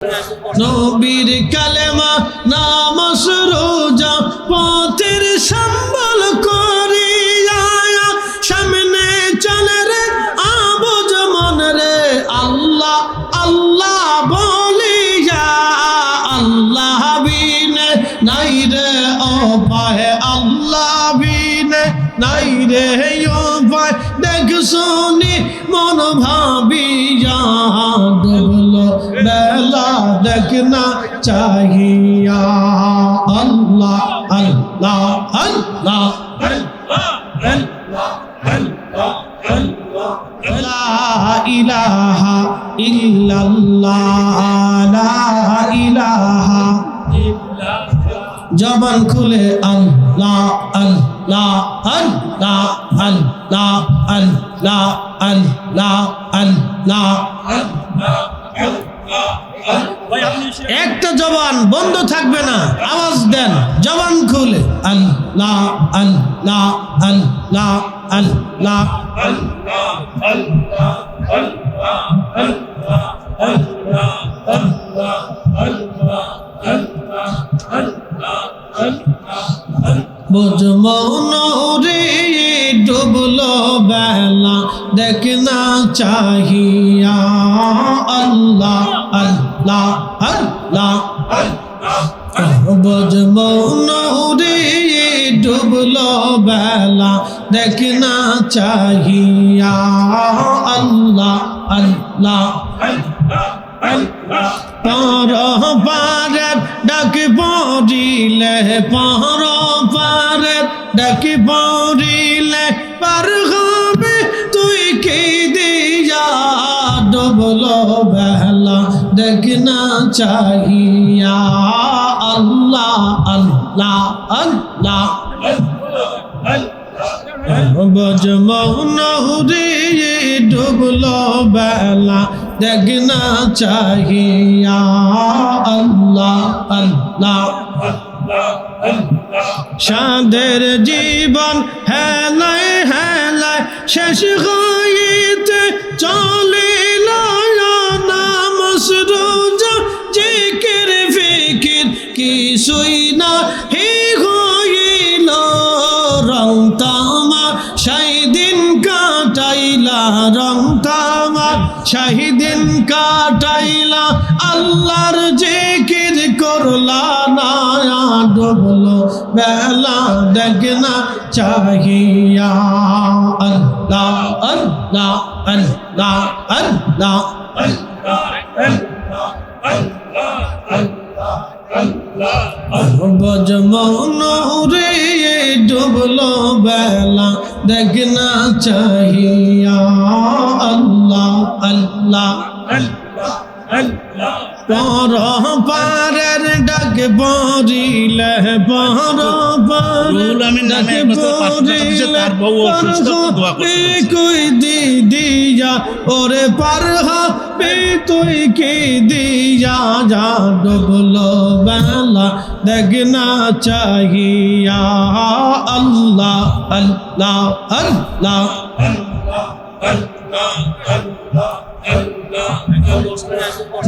নবীর কালেমা নামাজ রোজা পথের সম্বল করিয়া সামনে চলে রে আবুজ মন রে আল্লাহ আল্লাহ বলিয়া আল্লাহ বিনে নাই রে উপায় আল্লাহ বিনে নাই রে উপায় দেখ শুনি মন ভাবিয়া ডুবলো বেলা দেখনা चाहिया अल्लाह अल्लाह अल्लाह ला इलाहा इल्लल्लाह ला इलाहा जबान खुले अल्लाह अल्लाह अल्लाह अल्लाह अल्लाह अल्लाह अल्लाह একটা জবান বন্ধ থাকবে না আওয়াজ দেন জবান খুলে আল্লাহ আল্লাহ আল্লাহ আল্লাহ বুঝ মৌন রে ডুবলো বেলা দেখনা चाहिया अल्लाह अल्लाह अल्लाह बुझ मौन रे डुबलो बेला देखना चाहिया अल्लाह अल्लाह पार पार डाक पौड़िले पार पार डाक पौड़िले पर হবে তুই কি দিয়া ডুবলো বেলা দেখনা चाहिया अल्लाह अल्लाह अल्लाह बज मौन रे डुबलो बेला देखना चाहिया अल्लाह अल्लाह शादेर जीवन हेलाय हेलाय शेष হইতে চলিল নামাজ রোজা জিকির ফিকির কিছুই না হে হইল রং তামার শাহিদিন কাটাইলা রং তামার শাহিদিন কাটাইলা আল্লাহর জিকির করলা না ডুবলো বেলা দেখনা चाहिया अल्लाह अल्लाह अल्लाह अल्लाह बज मौन रे डुबलो बेला देखना चाहिया अल्लाह अल्लाह पार पारेर डाक पौड़िले पार पारेर डाक पौड़िले कोई दी दिया ओरे पार হবে তুই কি দিয়া যা ডুবলো বেলা দেখনা चाहिया अल्लाह अल्लाह अल्लाह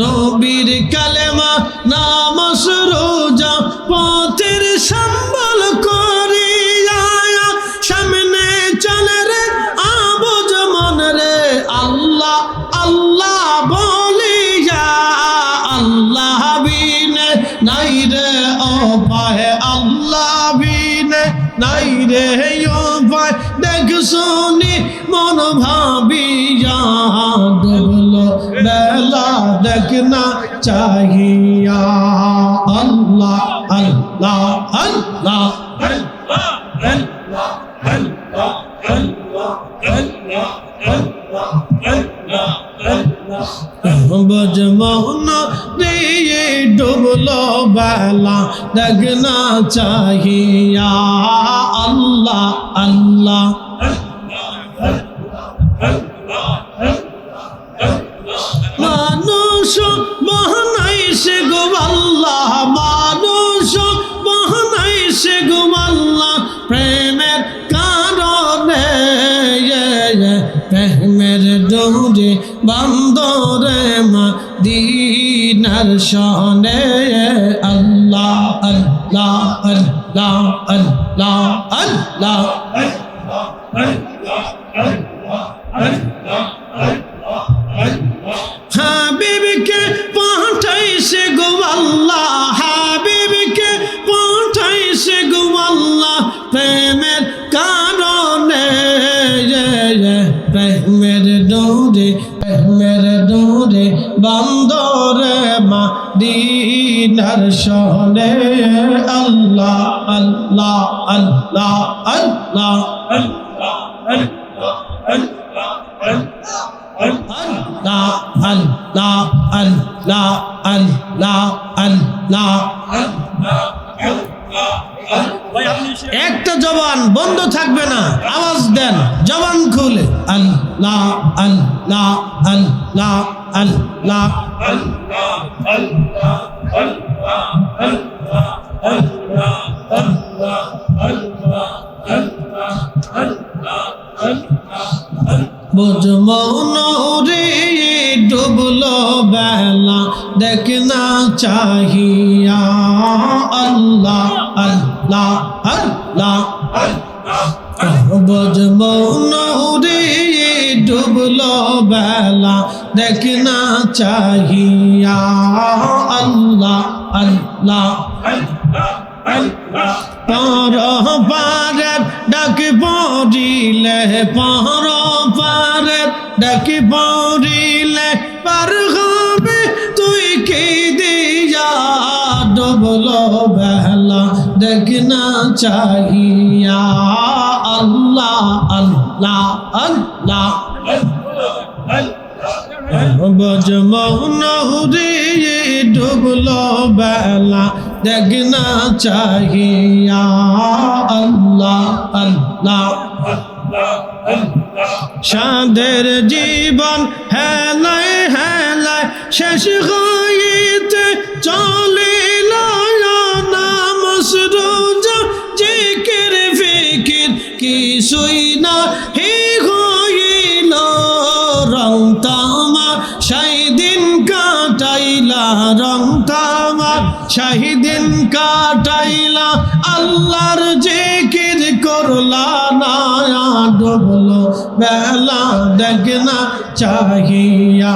নবীর কালেমা নামাজ রোজা পথের সম্বল করিয়া সামনে চলে রে আবুজ মন রে আল্লাহ আল্লাহ বলিয়া আল্লাহ বিনে নাই রে উপায় আল্লাহ বিনে নাই রে উপায় দেখ শুনি মন ভাবিয়া ডুবলো বেলা দেখনা चाहिया अल्लाह अल्लाह अल्लाह बज मौन रे डुबलो बेला देखना चाहिया अल्लाह अल्लाह মানুষ বানাইছে গো আল্লাহ মানুষ বানাইছে গো আল্লাহ প্রেমের কারণে প্রেমের ডোরে বান্দরে মদিনা মদিনার শনে আল্লাহ আল্লাহ আল্লাহ আল্লাহ আল্লাহ হাবিবকে পাঠাইছে গো আল্লাহ হাবিবকে পাঠাইছে গো আল্লাহ প্রেমের কারণে প্রেমের ডোরে বান্দরে মদিনার শনে আল্লাহ আল্লাহ আল্লাহ আল্লাহ আল্লাহ আল্লাহ আল্লাহ আল্লাহ আল্লাহ একটা জবান বন্ধ থাকবে না আওয়াজ দেন জবান খুলে আল্লাহ আল্লাহ আল্লাহ আল্লাহ বুঝমো নরে ডুবলো বেলা দেখনা চাহিয়া আল্লাহ আল্লাহ আল্লাহ বুঝমো নরে ডুবলো বেলা দেখনা চাহিয়া আল্লাহ আল্লাহ পর পারের ডাক পড়িলে পর পারের ডাক পড়িলে পার হবে তুই কি দিয়া ডুবলো বেলা দেখনা চাহিয়া আল্লাহ আল্লাহ আল্লাহ বজমো নহুরে ডুবলো বেলা দেখনা চাহিয়া আল্লাহ আল্লাহ সাদের জীবন হেলায় হেলায় শেষ হইতে চলিল নামাজ রোজা জিকির ফিকির কিছুই না হে হইল রং তামা শাহিদিন কাটাইলা রং তামা শাহিদিন কাটাইলা আল্লাহর জিকির করলা না ডুবলো বেলা দেখনা চাহিয়া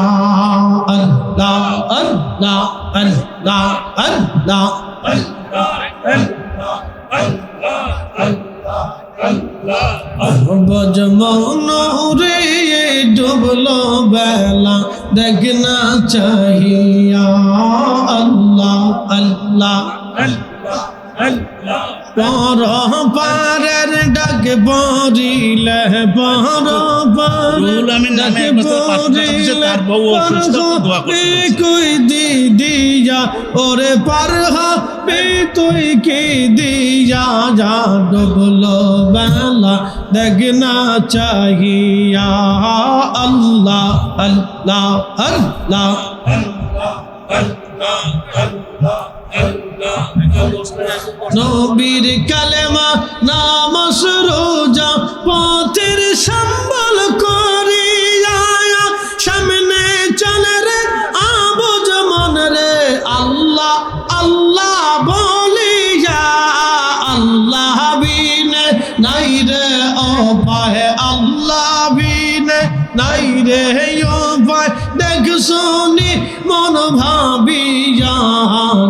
আল্লাহ আল্লাহ আল্লাহ আল্লাহ বজমো নরে ডুবলো বেলা দেখনা চাহিয়া আল্লাহ আল্লাহ পর পারের ডাক পড়িলে পর পারের ডাক পড়িলে কই দিয়া ওরে পার হবে তুই কি দিয়া যা ডুবলো বেলা দেখনা চাহিয়া আল্লাহ আল্লাহ আল্লাহ নবীর কালেমা নামাজ রোজা পথের সম্বল করিয়া সামনে চলে রে আবুজ মন রে আল্লাহ আল্লাহ বলিয়া আল্লাহ বিনে নাই রে উপায় আল্লাহ বিনে নাই রে উপায় দেখ শুনি মন ভাবিয়া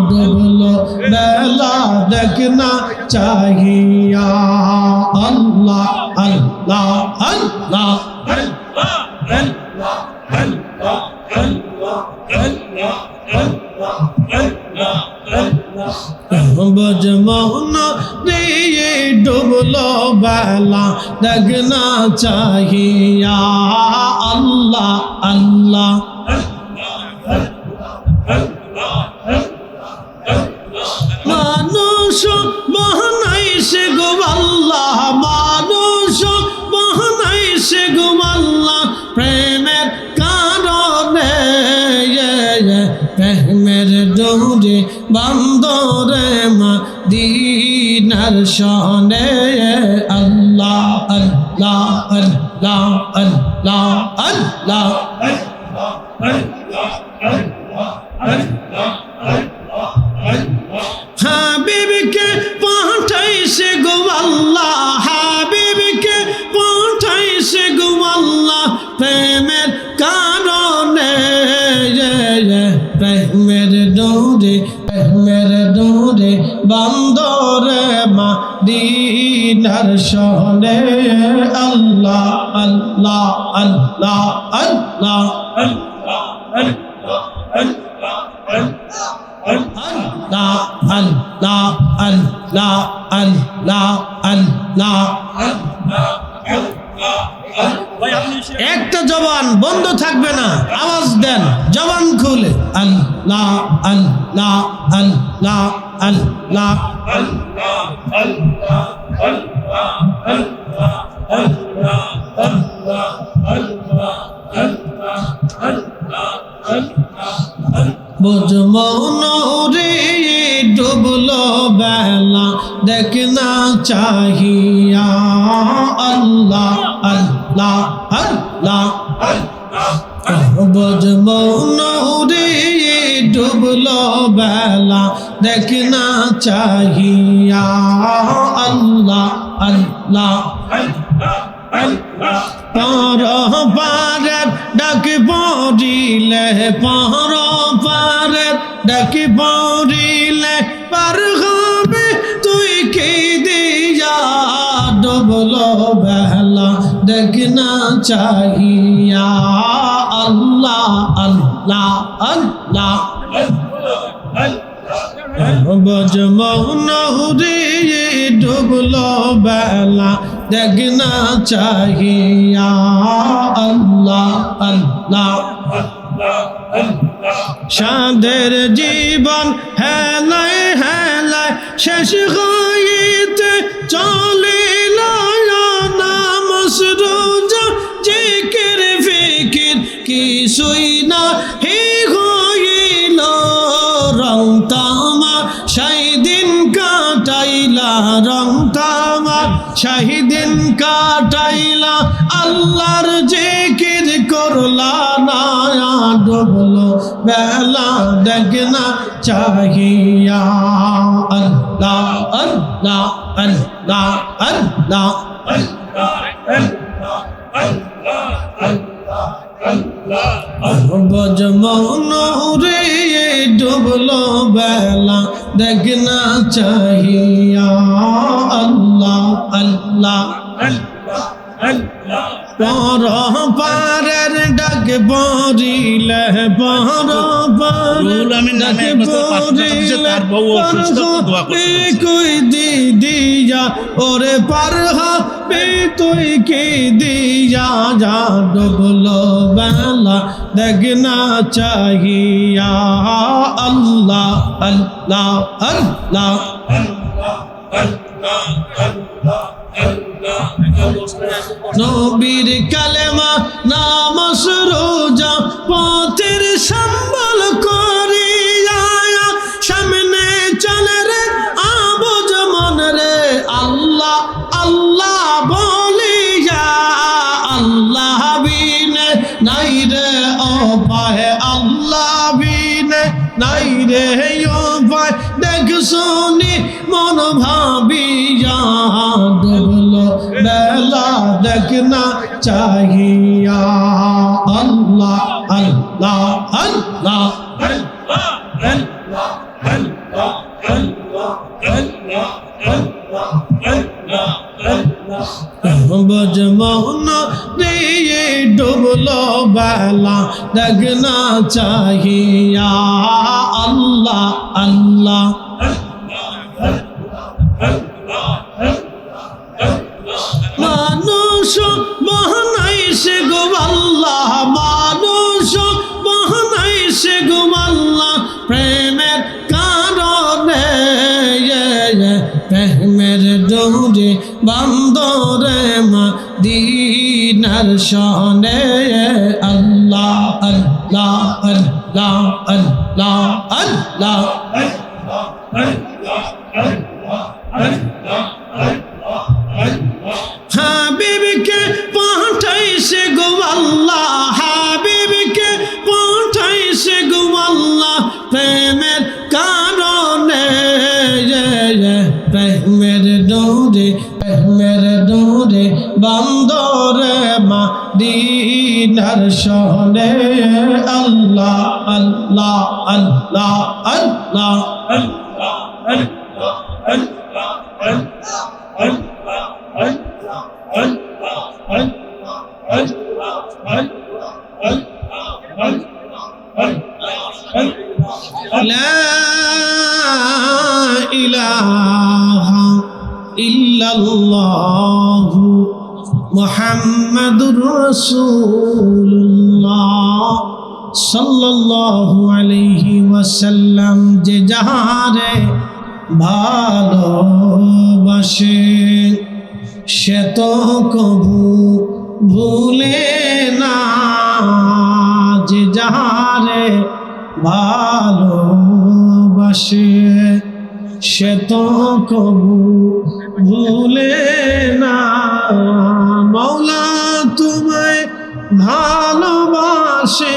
ডুবলো বেলা দেখনা চাহিয়া আল্লাহ আল্লাহ আল্লাহ বজমো নরে ডুবলো বেলা দেখনা চাহিয়া আল্লাহ আল্লাহ মানুষ বানাইছে গো আল্লাহ মানুষ বানাইছে গো আল্লাহ প্রেমের কারণে প্রেমের ডোরে বান্দরে মদিনার শনে আল্লাহ আল্লাহ আল্লাহ আল্লাহ আল্লাহ হাবিবকে পাঠাইছে গো আল্লাহ, হাবিবকে পাঠাইছে গো আল্লাহ প্রেমের কারণে, প্রেমের ডোরে বান্দরে মদিনার শহরে। আল্লাহ আল্লাহ আল্লাহ আল্লাহ আল্লাহ আল্লাহ আল্লাহ আল্লাহ আল্লাহ। একটা জবান বন্ধ থাকবে না, আওয়াজ দেন জবান খুলে। আল্লাহ আল্লাহ আল্লাহ আল্লাহ বুঝমৌনরে ডুবলো বেলা দেখনা চাহিয়া। আল্লাহ আল্লাহ আল্লাহ বুঝমৌনরে ডুবলো বেলা দেখনা চাহিয়া। আল্লাহ আল্লাহ পর পারের ডাক পড়িলে, পর পারের ডাক পড়িলে পার হবে তুই কি দিয়া। ডুবলো বেলা দেখনা চাহিয়া। আল্লাহ আল্লাহ আল্লাহ বজমৌনরে ডুবলো বেলা দেখনা চাহিয়া। আল্লাহ আল্লাহ সাদের জীবন হেলায় হেলায় শেষ হইতে চলিল নামাজ রোজা জিকির ফিকির কিছুই না হে হইল। রং তামা শাহিদিন কাটাইলা, রং তামা শাহিদিন কাটাইলা, আল্লাহর জিকির করলা না। ডুবলো বেলা দেখনা চাহিয়া। আল্লাহ আল্লাহ আল্লাহ আল্লাহ বজমৌনরে ডুবলো বেলা দেখনা চাহিয়া। আল্লাহ আল্লাহ পর পারের ডাক পড়িলে, পর পারের ডাক পড়িলে কই দিয়া ওরে পার হবে তুই কি দিয়া। যা ডুবলো বেলা দেখনা চাহিয়া। আল্লাহ আল্লাহ আল্লাহ নবীর কালেমা নামাজ রোজা পথের সম্বল করিয়া সামনে চলে রে আবুজ মন রে। আল্লাহ আল্লাহ বলিয়া, আল্লাহ বিনে নাই রে উপায়, আল্লাহ বিনে নাই রে উপায়। দেখ শুনি মন ভাবিয়া ডুবলো বেলা দেখনা চাহিয়া। আল্লাহ আল্লাহ আল্লাহ বজমৌনরে ডুবলো বেলা দেখনা চাহিয়া। আল্লাহ আল্লাহ মানুষ বানাইছে গো আল্লাহ, মানুষ বানাইছে গো আল্লাহ প্রেমের কারণে। প্রেমের ডোরে বান্দরে মদিনার শহরে। আল্লাহ আল্লাহ আল্লাহ আল্লাহ আল্লাহ হাবিবকে পাঠাইছে গো আল্লাহ, হাবিবকে পাঠাইছে গো আল্লাহ মদিনার শহরে আল্লাহ আল্লাহ আল্লাহ আল্লাহ লা ইলাহা ইল্লাল্লাহু মুহাম্মাদুর রাসূলুল্লাহ সাল্লাল্লাহু আলাইহি ওয়াসাল্লাম যে যাহারে ভালোবাসে সে তো কবু ভুলে না, যে যাহারে ভালোবাসে সে তো কবু ভুলে না। মৌলা তোমায় ভালোবাসে,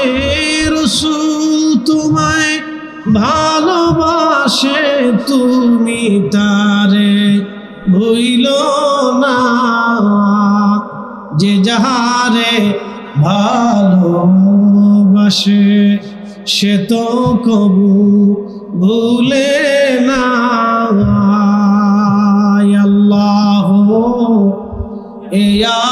রাসূল তোমায় ভালোবাসে, তুমি তারে ভুইলো না, যে যাহারে ভালোবাসে সে তো কবু ভুলে না। আল্লাহ ইয়া